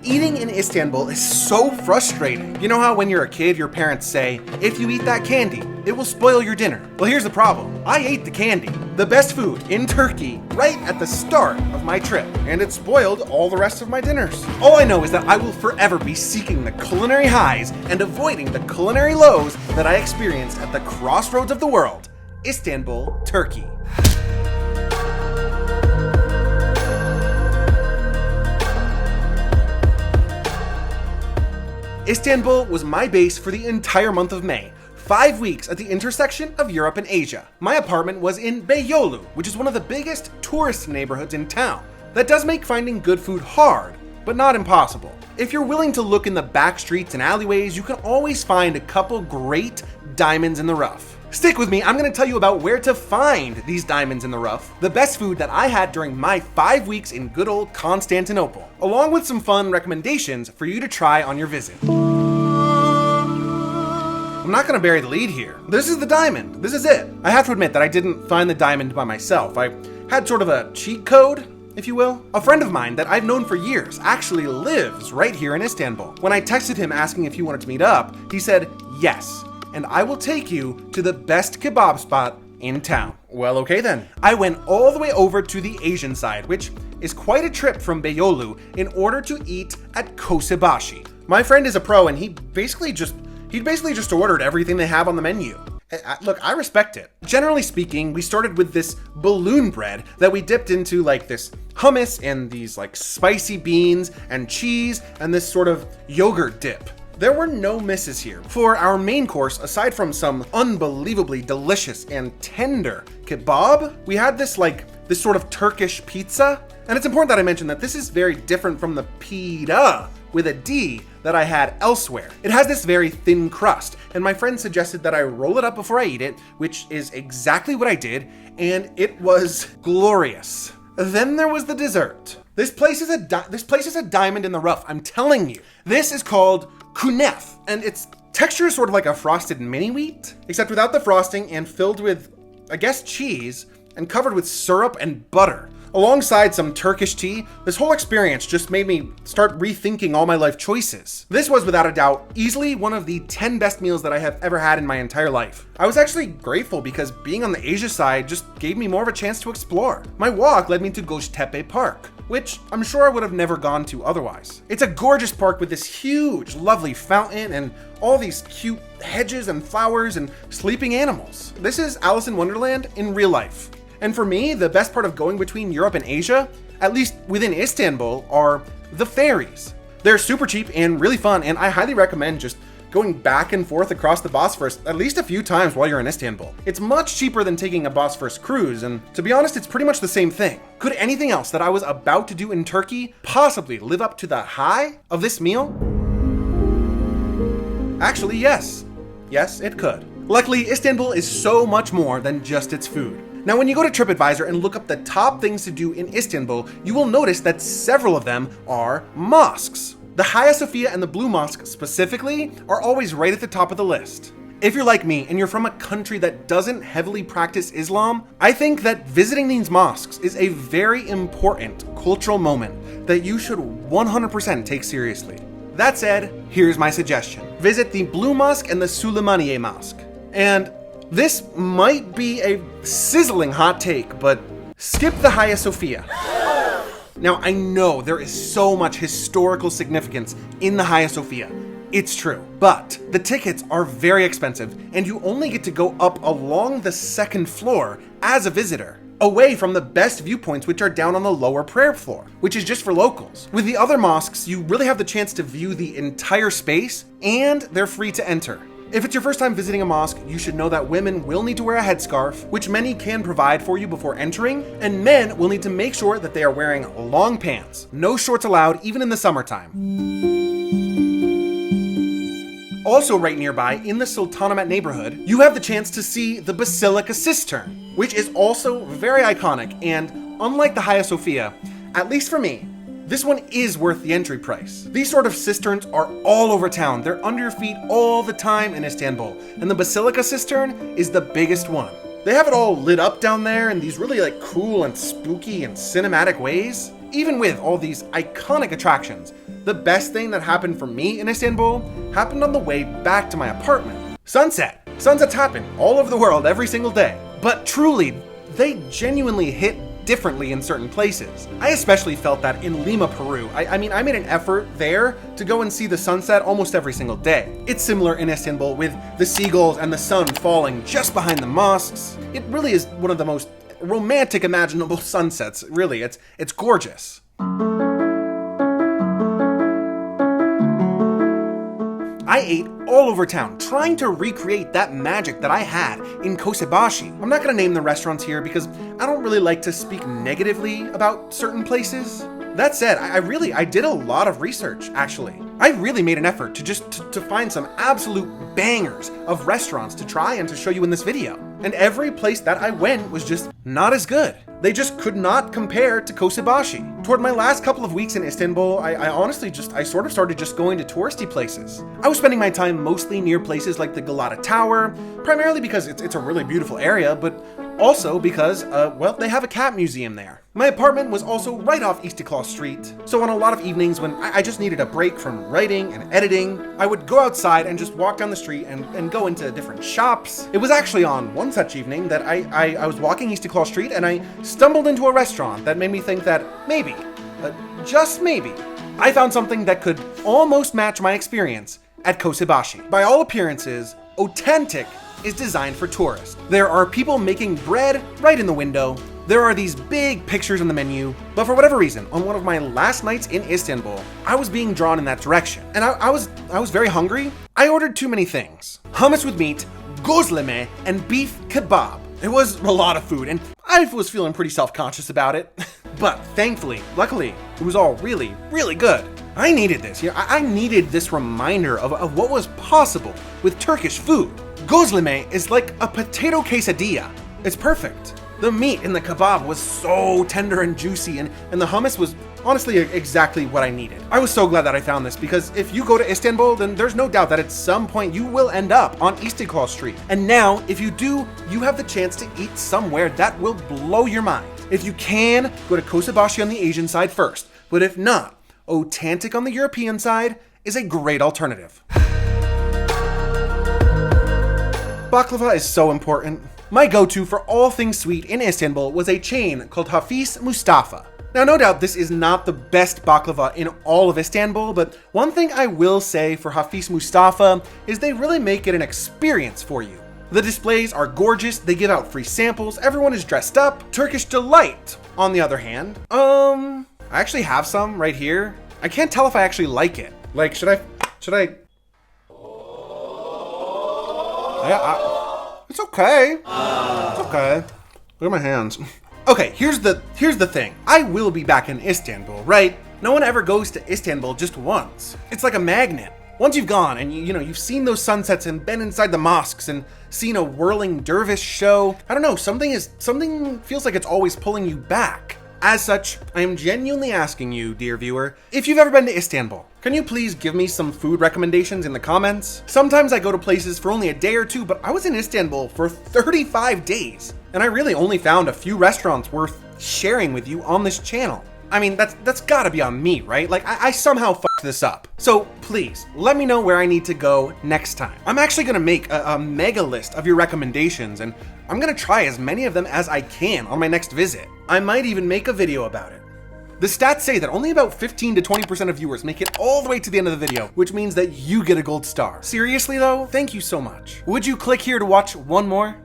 Eating in Istanbul is so frustrating. You know how when you're a kid, your parents say, if you eat that candy, it will spoil your dinner. Well, here's the problem. I ate the candy, the best food in Turkey, right at the start of my trip, and it spoiled all the rest of my dinners. All I know is that I will forever be seeking the culinary highs and avoiding the culinary lows that I experienced at the crossroads of the world, Istanbul, Turkey. Istanbul was my base for the entire month of May, 5 weeks at the intersection of Europe and Asia. My apartment was in Beyoğlu, which is one of the biggest tourist neighborhoods in town. That does make finding good food hard, but not impossible. If you're willing to look in the back streets and alleyways, you can always find a couple great diamonds in the rough. Stick with me, I'm going to tell you about where to find these diamonds in the rough, the best food that I had during my 5 weeks in good old Constantinople, along with some fun recommendations for you to try on your visit. I'm not going to bury the lead here. This is the diamond. This is it. I have to admit that I didn't find the diamond by myself. I had sort of a cheat code, if you will. A friend of mine that I've known for years actually lives right here in Istanbul. When I texted him asking if he wanted to meet up, he said, yes, and I will take you to the best kebab spot in town. Well, okay then. I went all the way over to the Asian side, which is quite a trip from Beyoğlu, in order to eat at Kosebashi. My friend is a pro, and he basically just ordered everything they have on the menu. Look, I respect it. Generally speaking, we started with this balloon bread that we dipped into like this hummus and these like spicy beans and cheese and this sort of yogurt dip. There were no misses here. For our main course, aside from some unbelievably delicious and tender kebab, we had this sort of Turkish pizza. And it's important that I mention that this is very different from the pita with a D that I had elsewhere. It has this very thin crust, and my friend suggested that I roll it up before I eat it, which is exactly what I did, and it was glorious. Then there was the dessert. This place is a diamond in the rough, I'm telling you. This is called kunef, and its texture is sort of like a frosted mini wheat, except without the frosting and filled with, I guess, cheese and covered with syrup and butter. Alongside some Turkish tea, this whole experience just made me start rethinking all my life choices. This was, without a doubt, easily one of the 10 best meals that I have ever had in my entire life. I was actually grateful because being on the Asia side just gave me more of a chance to explore. My walk led me to Göztepe Park, which I'm sure I would have never gone to otherwise. It's a gorgeous park with this huge, lovely fountain and all these cute hedges and flowers and sleeping animals. This is Alice in Wonderland in real life. And for me, the best part of going between Europe and Asia, at least within Istanbul, are the ferries. They're super cheap and really fun, and I highly recommend just going back and forth across the Bosphorus at least a few times while you're in Istanbul. It's much cheaper than taking a Bosphorus cruise, and to be honest, it's pretty much the same thing. Could anything else that I was about to do in Turkey possibly live up to the high of this meal? Actually, yes. Yes, it could. Luckily, Istanbul is so much more than just its food. Now, when you go to TripAdvisor and look up the top things to do in Istanbul, you will notice that several of them are mosques. The Hagia Sophia and the Blue Mosque specifically are always right at the top of the list. If you're like me and you're from a country that doesn't heavily practice Islam, I think that visiting these mosques is a very important cultural moment that you should 100% take seriously. That said, here's my suggestion. Visit the Blue Mosque and the Süleymaniye Mosque. And this might be a sizzling hot take, but skip the Hagia Sophia. Now, I know there is so much historical significance in the Hagia Sophia. It's true, but the tickets are very expensive, and you only get to go up along the second floor as a visitor, away from the best viewpoints, which are down on the lower prayer floor, which is just for locals. With the other mosques, you really have the chance to view the entire space, and they're free to enter. If it's your first time visiting a mosque, you should know that women will need to wear a headscarf, which many can provide for you before entering, and men will need to make sure that they are wearing long pants. No shorts allowed, even in the summertime. Also right nearby, in the Sultanahmet neighborhood, you have the chance to see the Basilica Cistern, which is also very iconic, and unlike the Hagia Sophia, at least for me, this one is worth the entry price. These sort of cisterns are all over town. They're under your feet all the time in Istanbul, and the Basilica Cistern is the biggest one. They have it all lit up down there in these really cool and spooky and cinematic ways. even with all these iconic attractions, the best thing that happened for me in Istanbul happened on the way back to my apartment. Sunset. Sunsets happen all over the world every single day, but truly, they genuinely hit differently in certain places. I especially felt that in Lima, Peru. I mean, I made an effort there to go and see the sunset almost every single day. It's similar in Istanbul with the seagulls and the sun falling just behind the mosques. It really is one of the most romantic imaginable sunsets. Really, it's gorgeous. I ate all over town, trying to recreate that magic that I had in Kosebashi. I'm not gonna name the restaurants here because I don't really like to speak negatively about certain places. That said, I did a lot of research, actually. I really made an effort to find some absolute bangers of restaurants to try and to show you in this video. And every place that I went was just not as good. They just could not compare to Kosebashi. Toward my last couple of weeks in Istanbul, I honestly sort of started just going to touristy places. I was spending my time mostly near places like the Galata Tower, primarily because it's a really beautiful area, but also because, well, they have a cat museum there. My apartment was also right off Istiklal Street, so on a lot of evenings when I just needed a break from writing and editing, I would go outside and just walk down the street and go into different shops. It was actually on one such evening that I was walking Istiklal Street and I stumbled into a restaurant that made me think that maybe, just maybe, I found something that could almost match my experience at Kosebashi. By all appearances, Authentic is designed for tourists. There are people making bread right in the window. There are these big pictures on the menu, but for whatever reason, on one of my last nights in Istanbul, I was being drawn in that direction. And I was very hungry. I ordered too many things. Hummus with meat, gözleme, and beef kebab. It was a lot of food, and I was feeling pretty self-conscious about it. But thankfully, luckily, it was all really, really good. I needed this. I needed this reminder of what was possible with Turkish food. Gözleme is like a potato quesadilla. It's perfect. The meat in the kebab was so tender and juicy, and the hummus was honestly exactly what I needed. I was so glad that I found this, because if you go to Istanbul, then there's no doubt that at some point you will end up on Istiklal Street. And now, if you do, you have the chance to eat somewhere that will blow your mind. If you can, go to Kosebashi on the Asian side first, but if not, Authentic on the European side is a great alternative. Baklava is so important. My go-to for all things sweet in Istanbul was a chain called Hafiz Mustafa. Now, no doubt this is not the best baklava in all of Istanbul, but one thing I will say for Hafiz Mustafa is they really make it an experience for you. The displays are gorgeous, they give out free samples, everyone is dressed up. Turkish Delight, on the other hand, I actually have some right here. I can't tell if I actually like it. Like, should I? It's okay. It's okay. Look at my hands. Okay, here's the thing. I will be back in Istanbul, right? No one ever goes to Istanbul just once. It's like a magnet. Once you've gone and you've seen those sunsets and been inside the mosques and seen a whirling dervish show, I don't know, something feels like it's always pulling you back. As such, I am genuinely asking you, dear viewer, if you've ever been to Istanbul, can you please give me some food recommendations in the comments? Sometimes I go to places for only a day or two, but I was in Istanbul for 35 days, and I really only found a few restaurants worth sharing with you on this channel. I mean, that's gotta be on me, right? Like, I somehow fucked this up. So please, let me know where I need to go next time. I'm actually gonna make a mega list of your recommendations, and I'm gonna try as many of them as I can on my next visit. I might even make a video about it. The stats say that only about 15 to 20% of viewers make it all the way to the end of the video, which means that you get a gold star. Seriously though, thank you so much. Would you click here to watch one more?